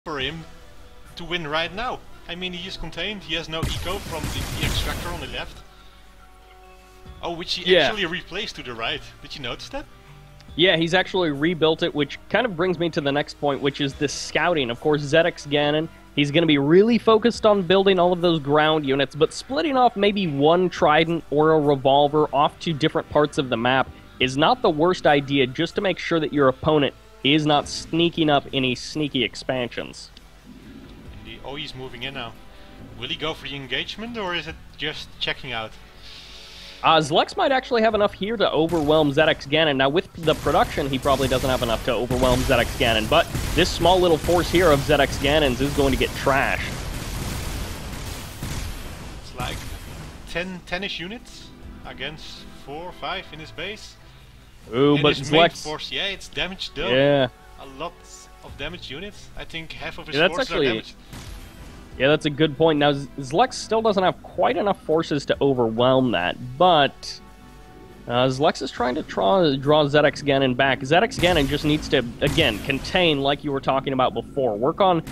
for him to win right now. I mean, he is contained, he has no eco from the extractor on the left. Oh, which he actually replaced to the right. Did you notice that? Yeah, he's actually rebuilt it, which kind of brings me to the next point, which is the scouting. Of course, ZxGanon, he's going to be really focused on building all of those ground units, but splitting off maybe one trident or a revolver off to different parts of the map is not the worst idea, just to make sure that your opponent is not sneaking up any sneaky expansions. Indeed. Oh, he's moving in now. Will he go for the engagement, or is it just checking out? Zlex might actually have enough here to overwhelm ZxGanon. Now, with the production, he probably doesn't have enough to overwhelm ZxGanon, but this small little force here of ZxGanon's is going to get trashed. It's like 10-ish units against 4 or 5 in his base. Ooh, and but his main Zlex... force, yeah, it's damaged though. Yeah. A lot of damaged units. I think half of his Yeah, that's forces actually... are damaged. Yeah, that's a good point. Now, Zlex still doesn't have quite enough forces to overwhelm that, but Zlex is trying to draw ZxGanon back. ZxGanon just needs to, again, contain, like you were talking about before. Work on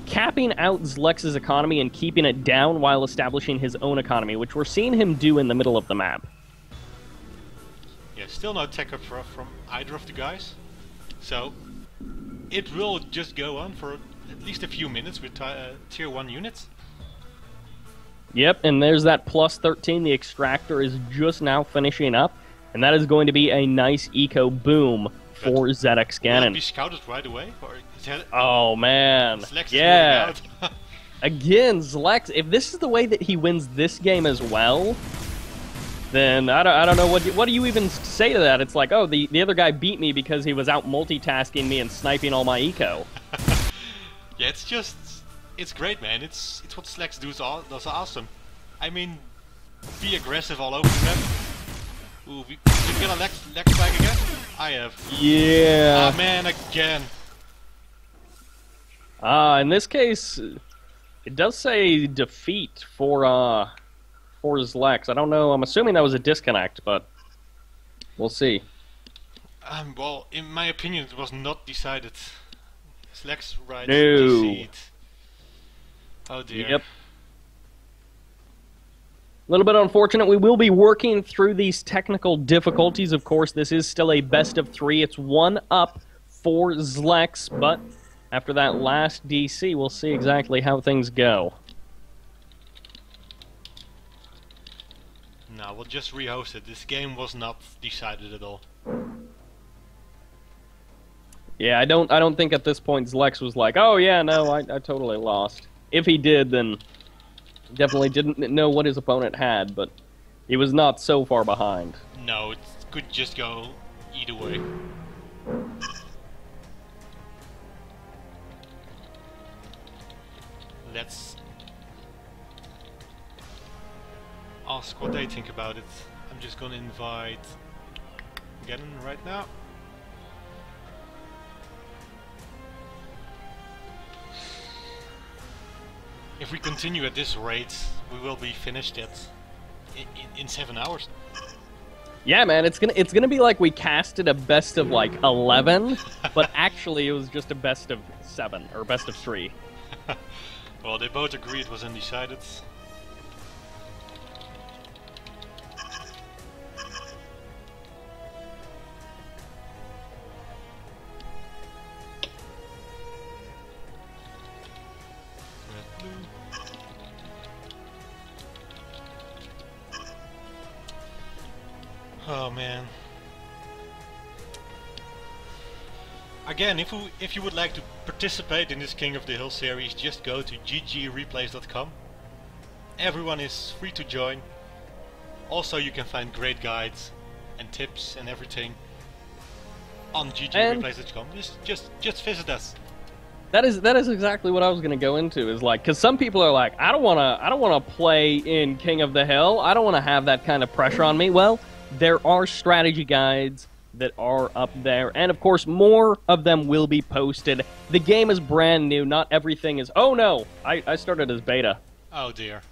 capping out Zlex's economy and keeping it down while establishing his own economy, which we're seeing him do in the middle of the map. Yeah, still no tech up from either of the guys. So, it will just go on for at least a few minutes with tier 1 units. Yep, and there's that plus 13. The extractor is just now finishing up, and that is going to be a nice eco boom for ZxGanon. Will it be scouted right away? Or is that... Oh, man. Zlex yeah. is moving out. Again, Zlex, if this is the way that he wins this game as well, then I don't know, what do you even say to that? It's like, oh, the other guy beat me because he was out multitasking me and sniping all my eco. Yeah, it's great, man. It's what Zlex does awesome. I mean, be aggressive all over the map. Ooh, did you get a Lex flag again? I have. Yeah. Ah, man, again. In this case, it does say defeat for Zlex. I don't know. I'm assuming that was a disconnect, but we'll see. Well, in my opinion, it was not decided. Zlex right No. Oh dear. Yep. A little bit unfortunate. We will be working through these technical difficulties. Of course, this is still a best of 3. It's 1 up for Zlex, but after that last DC, we'll see exactly how things go. No, we'll just rehost it. This game was not decided at all. Yeah, I don't think at this point Zlex was like, oh yeah, no, I totally lost. If he did, then definitely didn't know what his opponent had, but he was not so far behind. No, it could just go either way. Let's ask what they think about it. I'm just gonna invite Ganon right now. If we continue at this rate, we will be finished in 7 hours. Yeah, man, it's gonna be like we casted a best of like 11, but actually it was just a best of 7 or best of 3. Well, they both agreed it was undecided. Oh man. Again, if you would like to participate in this King of the Hill series, just go to ggreplays.com. Everyone is free to join. Also, you can find great guides and tips and everything on ggreplays.com. Just visit us. That is exactly what I was gonna go into. Is like, because some people are like, I don't wanna play in King of the Hill. I don't wanna have that kind of pressure on me. Well, there are strategy guides that are up there, and of course more of them will be posted. The game is brand new, not everything is... Oh no! I started as beta. Oh dear.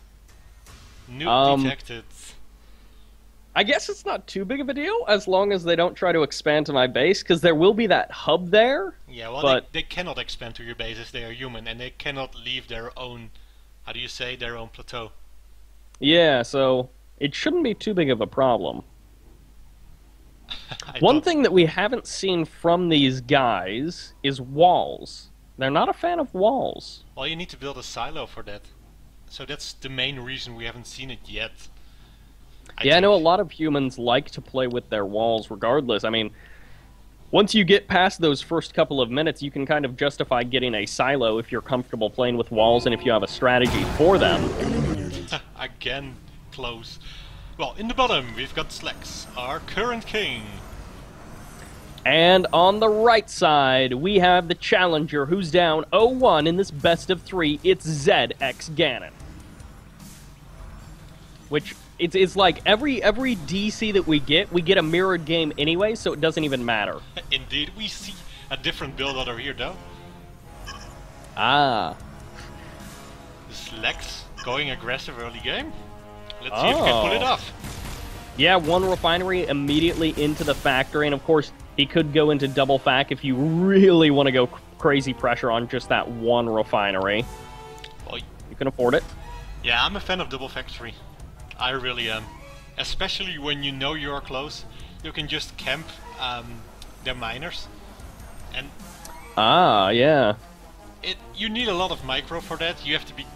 Noob detected. I guess it's not too big of a deal as long as they don't try to expand to my base, because there will be that hub there. Yeah, well, but they cannot expand to your base as they are human, and they cannot leave their own, how do you say, their own plateau. yeah, so it shouldn't be too big of a problem. One thing that we haven't seen from these guys is walls. They're not a fan of walls. Well, you need to build a silo for that. So that's the main reason we haven't seen it yet. I know a lot of humans like to play with their walls regardless. I mean, once you get past those first couple of minutes, you can kind of justify getting a silo if you're comfortable playing with walls and if you have a strategy for them. Again, close. Well, in the bottom, we've got Zlex, our current king. And on the right side, we have the challenger who's down 0-1 in this best of 3. It's ZxGanon. Which, it's like every DC that we get a mirrored game anyway, so it doesn't even matter. Indeed, we see a different build over here though. Ah. Zlex going aggressive early game. Let's see if we can pull it off. Yeah, one refinery immediately into the factory, and of course, he could go into double fac if you really want to go crazy pressure on just that one refinery. Well, you can afford it. Yeah, I'm a fan of double factory. I really am. Especially when you know you are close. You can just camp their miners. And ah, yeah. You need a lot of micro for that. You have to be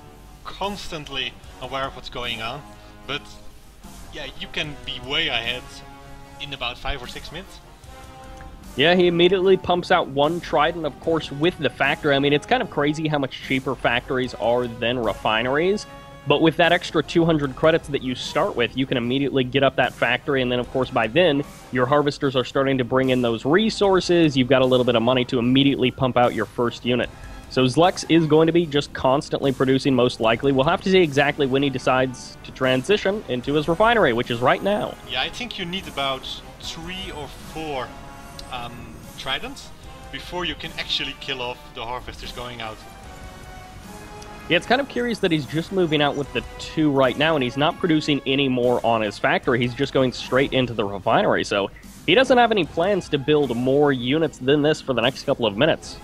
constantly aware of what's going on. But yeah, you can be way ahead in about 5 or 6 minutes. Yeah, he immediately pumps out one Trident, of course, with the factory. I mean, it's kind of crazy how much cheaper factories are than refineries. But with that extra 200 credits that you start with, you can immediately get up that factory, and then, of course, by then, your harvesters are starting to bring in those resources. You've got a little bit of money to immediately pump out your first unit. So Zlex is going to be just constantly producing, most likely. We'll have to see exactly when he decides to transition into his refinery, which is right now. Yeah, I think you need about 3 or 4 Tridents before you can actually kill off the harvesters going out. Yeah, it's kind of curious that he's just moving out with the 2 right now, and he's not producing any more on his factory. He's just going straight into the refinery, so he doesn't have any plans to build more units than this for the next couple of minutes.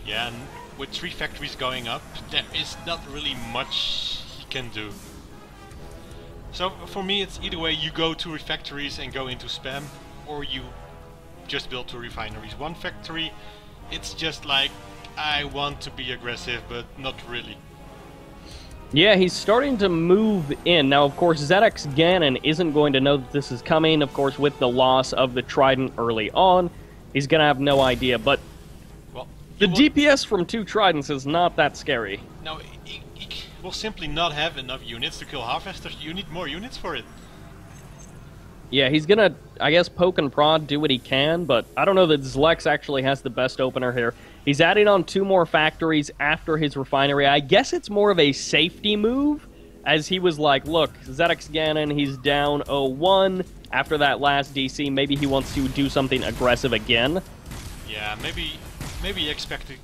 Yeah, and with 3 factories going up, there is not really much he can do. So for me, it's either way, you go 2 factories and go into spam, or you just build 2 refineries. 1 factory, it's just like, I want to be aggressive, but not really. Yeah, he's starting to move in. Now, of course, ZxGanon isn't going to know that this is coming. Of course, with the loss of the Trident early on, he's going to have no idea. But well, the DPS from 2 Tridents is not that scary. No, he will simply not have enough units to kill harvesters. You need more units for it. Yeah, he's going to, I guess, poke and prod, do what he can, but I don't know that Zlex actually has the best opener here. He's adding on 2 more factories after his refinery. I guess it's more of a safety move, as he was like, look, ZxGanon, he's down 0-1 after that last DC. Maybe he wants to do something aggressive again. Yeah, maybe he expected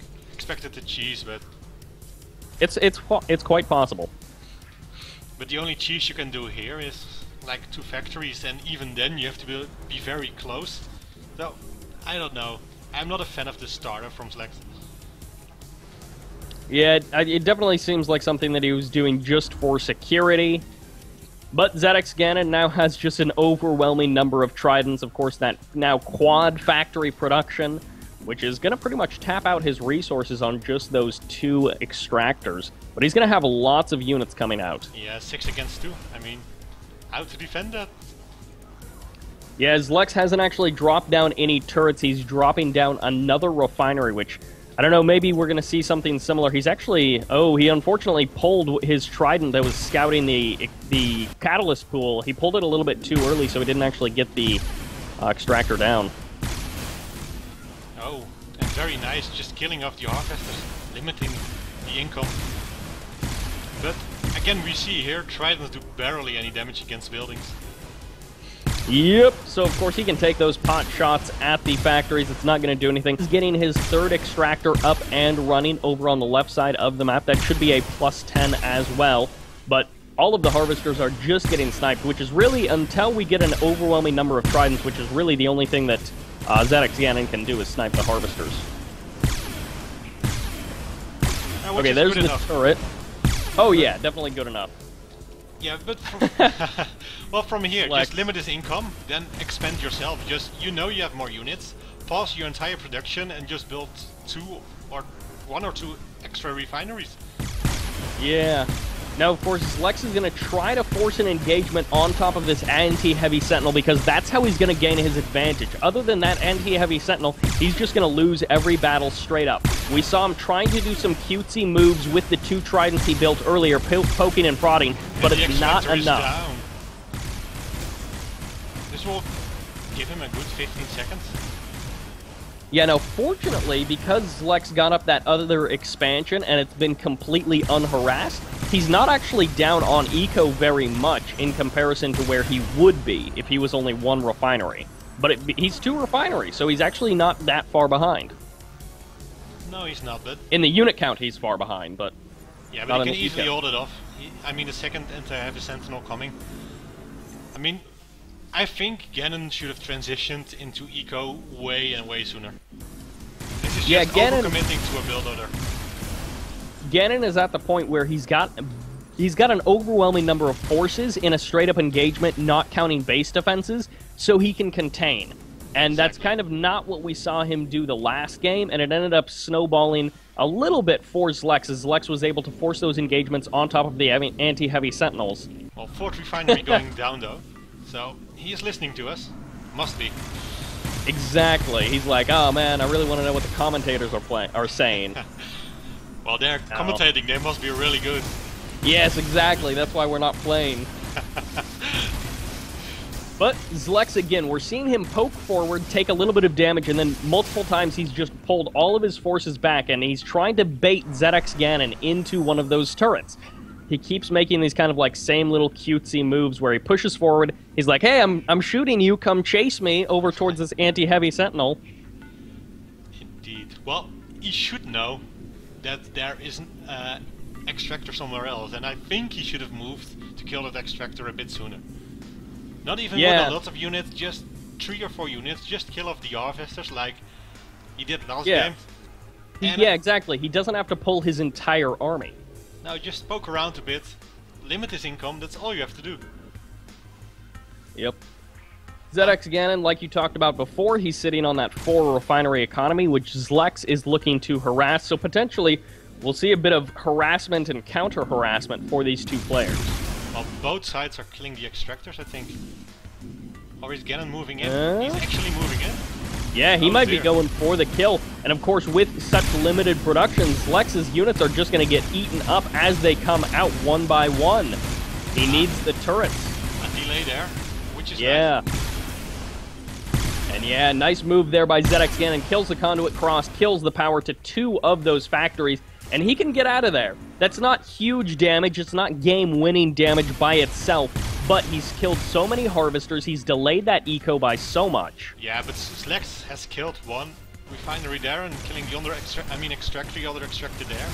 the cheese, but it's quite possible. But the only cheese you can do here is like 2 factories, and even then you have to be very close. So, I don't know. I'm not a fan of the starter from Zlex. Yeah, it definitely seems like something that he was doing just for security. But ZxGanon now has just an overwhelming number of Tridents. Of course, that now quad factory production, which is going to pretty much tap out his resources on just those 2 extractors. But he's going to have lots of units coming out. Yeah, 6 against 2. I mean, how to defend that? Yeah, Zlex hasn't actually dropped down any turrets. He's dropping down another refinery, which, I don't know, maybe we're going to see something similar. He's actually, he unfortunately pulled his Trident that was scouting the catalyst pool. He pulled it a little bit too early, so he didn't actually get the extractor down. Oh, and very nice, just killing off the harvesters, limiting the income. But, again, we see here, Tridents do barely any damage against buildings. Yep, so of course he can take those pot shots at the factories. It's not going to do anything. He's getting his 3rd extractor up and running over on the left side of the map. That should be a +10 as well. But all of the harvesters are just getting sniped, which is really, until we get an overwhelming number of tridents, which is really the only thing that ZxGanon can do is snipe the harvesters. Okay, there's the turret. Oh yeah, definitely good enough. Yeah, but well, from here, just limit his income, then expand yourself. Just, you know you have more units, pause your entire production and just build one or two extra refineries. Yeah. Now, of course, Zlex is going to try to force an engagement on top of this anti-heavy sentinel because that's how he's going to gain his advantage. Other than that anti-heavy sentinel, he's just going to lose every battle straight up. We saw him trying to do some cutesy moves with the 2 tridents he built earlier, poking and prodding, but it's not enough. Down. This will give him a good 15 seconds. Yeah, no, fortunately, because Zlex got up that other expansion and it's been completely unharassed, he's not actually down on eco very much in comparison to where he would be if he was only 1 refinery. But he's 2 refineries, so he's actually not that far behind. No, he's not, but... In the unit count, he's far behind, but... Yeah, but he can easily hold it off. I mean, the second anti-heavy sentinel coming. I mean, I think Ganon should have transitioned into eco way sooner. This is just overcommitting to a build order. Ganon is at the point where he's got an overwhelming number of forces in a straight-up engagement, not counting base defenses, so he can contain. And that's kind of not what we saw him do the last game, and it ended up snowballing a little bit for Zlex, as Zlex was able to force those engagements on top of the anti-heavy sentinels. Well, 4th refinery going down, though. So, he is listening to us. Must be. Exactly. He's like, oh man, I really want to know what the commentators are saying. Well, they're commentating. They must be really good. Yes, exactly. That's why we're not playing. But Zlex, again, we're seeing him poke forward, take a little bit of damage, and then multiple times he's just pulled all of his forces back, and he's trying to bait ZxGanon into one of those turrets. He keeps making these kind of like same little cutesy moves where he pushes forward. He's like, hey, I'm shooting you, come chase me over towards this anti-heavy sentinel. Indeed. Well, he should know that there is an extractor somewhere else, and I think he should have moved to kill that extractor a bit sooner. Not even with a lot of units, just 3 or 4 units, just kill off the harvesters like he did last game. Yeah, exactly. He doesn't have to pull his entire army. No, just poke around a bit, limit his income, that's all you have to do. Yep. ZxGanon, like you talked about before, he's sitting on that 4 refinery economy, which Zlex is looking to harass, so potentially we'll see a bit of harassment and counter-harassment for these 2 players. Well, both sides are killing the extractors, I think. Or is Ganon moving in? He's actually moving in. Yeah, he might be going for the kill. And of course, with such limited production, Zlex's units are just going to get eaten up as they come out one by one. He needs the turrets. A delay there, which is nice. And yeah, nice move there by ZxGanon. Kills the conduit cross, kills the power to 2 of those factories. And he can get out of there. That's not huge damage, it's not game-winning damage by itself, but he's killed so many harvesters, he's delayed that eco by so much. Yeah, but Zlex has killed 1 refinery there and killing the other extractor, the other extractor there.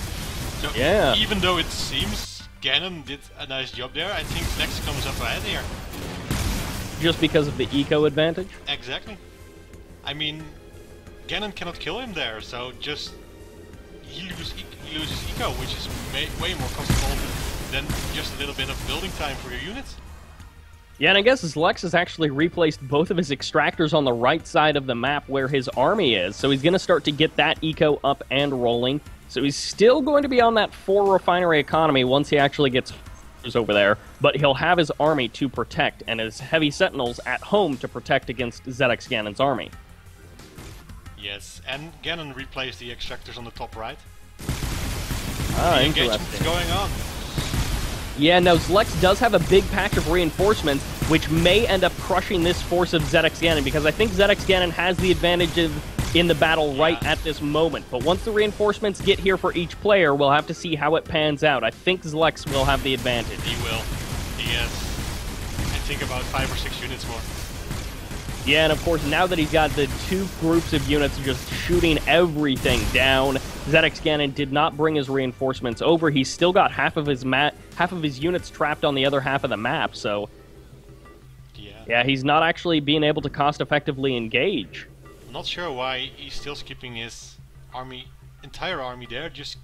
So even though it seems Ganon did a nice job there, I think Zlex comes up ahead here. Just because of the eco advantage? Exactly. I mean, Ganon cannot kill him there, so just... He loses eco, which is way more costable than just a little bit of building time for your units. Yeah, and I guess Zlex has actually replaced both of his extractors on the right side of the map where his army is, so he's going to start to get that eco up and rolling. So he's still going to be on that 4 refinery economy once he actually gets over there, but he'll have his army to protect, and his heavy sentinels at home to protect against ZxGanon's army. Yes, and Ganon replaced the extractors on the top right. Ah, the engagement's going on. Yeah, no, Zlex does have a big patch of reinforcements, which may end up crushing this force of ZxGanon, because I think ZxGanon has the advantage in the battle right at this moment. But once the reinforcements get here for each player, we'll have to see how it pans out. I think Zlex will have the advantage. He will. He has, I think, about 5 or 6 units more. Yeah, and of course, now that he's got the two groups of units just shooting everything down, ZxGanon did not bring his reinforcements over. He's still got half of his units trapped on the other half of the map, so... Yeah, he's not actually being able to cost-effectively engage. I'm not sure why he's still keeping his entire army there. Just